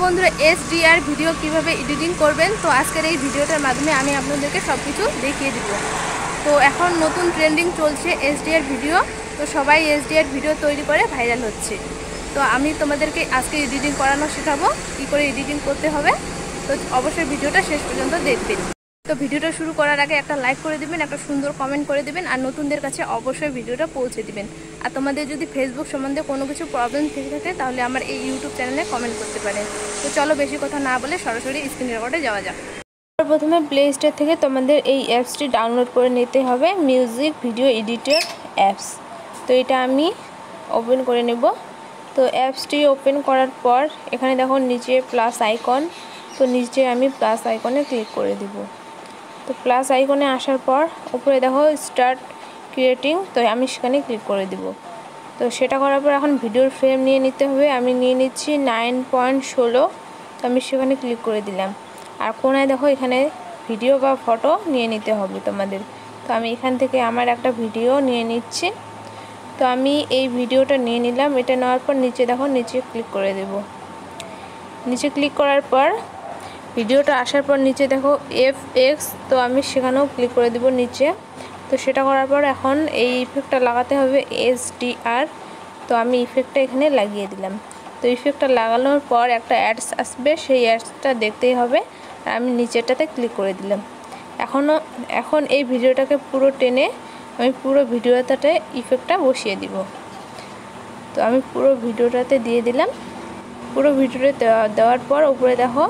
বন্ধুরা SDR video কিভাবে editing করবেন, তো আজকের এই ভিডিওটার মাধ্যমে আমি আপনাদেরকে সব কিছু দেখিয়ে দিব। তো এখন নতুন ট্রেন্ডিং চলছে SDR ভিডিও, তো সবাই SDR ভিডিও তৈরি করে ভাইরাল হচ্ছে। তো আমি তোমাদেরকে আজকে এডিটিং করানো শেখাবো, কী করে এডিটিং করতে হবে। তো অবশ্যই ভিডিওটা শেষ পর্যন্ত দেখবেন। তো ভিডিওটা শুরু করার আগে একটা লাইক করে দিবেন, একটা সুন্দর কমেন্ট করে দিবেন, আর নতুনদের কাছে অবশ্যই ভিডিওটা পৌঁছে দিবেন। আর তোমাদের যদি ফেসবুক সম্বন্ধে কোনো কিছু প্রবলেম থেকে থাকে তাহলে আমার এই ইউটিউব চ্যানেলে কমেন্ট করতে পারেন। তো চলো বেশি কথা না বলে সরাসরি স্ক্রিন রেকর্ডে যাওয়া যাক। প্রথমে প্লে স্টোর থেকে তোমাদের এই অ্যাপসটি ডাউনলোড করে নিতে হবে, মিউজিক ভিডিও এডিটর অ্যাপস। তো এটা আমি ওপেন করে নেব। তো অ্যাপসটি ওপেন করার পর এখানে দেখো নিচে প্লাস আইকন, তো নিচে আমি প্লাস আইকনে ক্লিক করে দিব। তো প্লাস আইকনে আসার পর উপরে দেখো স্টার্ট ক্রিয়েটিং, তো আমি সেখানে ক্লিক করে দিব। তো সেটা করার পর এখন ভিডিওর ফ্রেম নিয়ে নিতে হবে। আমি নিয়ে নিচ্ছি 9.16, তো আমি সেখানে ক্লিক করে দিলাম। আর কোনায় দেখো এখানে ভিডিও বা ফটো নিয়ে নিতে হবে তোমাদের। তো আমি এখান থেকে আমার একটা ভিডিও নিয়ে নিচ্ছি। তো আমি এই ভিডিওটা নিয়ে নিলাম। এটা নেওয়ার পর নিচে দেখো নিচে ক্লিক করে দেব। নিচে ক্লিক করার পর ভিডিওটা আসার পর নিচে দেখো FX, তো আমি সেখানেও ক্লিক করে দেব নিচে। তো সেটা করার পর এখন এই ইফেক্টটা লাগাতে হবে SDR, তো আমি ইফেক্টটা এখানে লাগিয়ে দিলাম। তো ইফেক্টটা লাগানোর পর একটা অ্যাডস আসবে, সেই অ্যাডসটা দেখতেই হবে। আর আমি নিচেরটাতে ক্লিক করে দিলাম। এখন এই ভিডিওটাকে পুরো টেনে আমি পুরো ভিডিওটাতে ইফেক্টটা বসিয়ে দিব। তো আমি পুরো ভিডিওটাতে দিয়ে দিলাম। পুরো ভিডিওটা দেওয়ার পর উপরে দেখো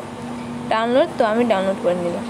ডাউনলোড, তো আমি ডাউনলোড করে নিলাম।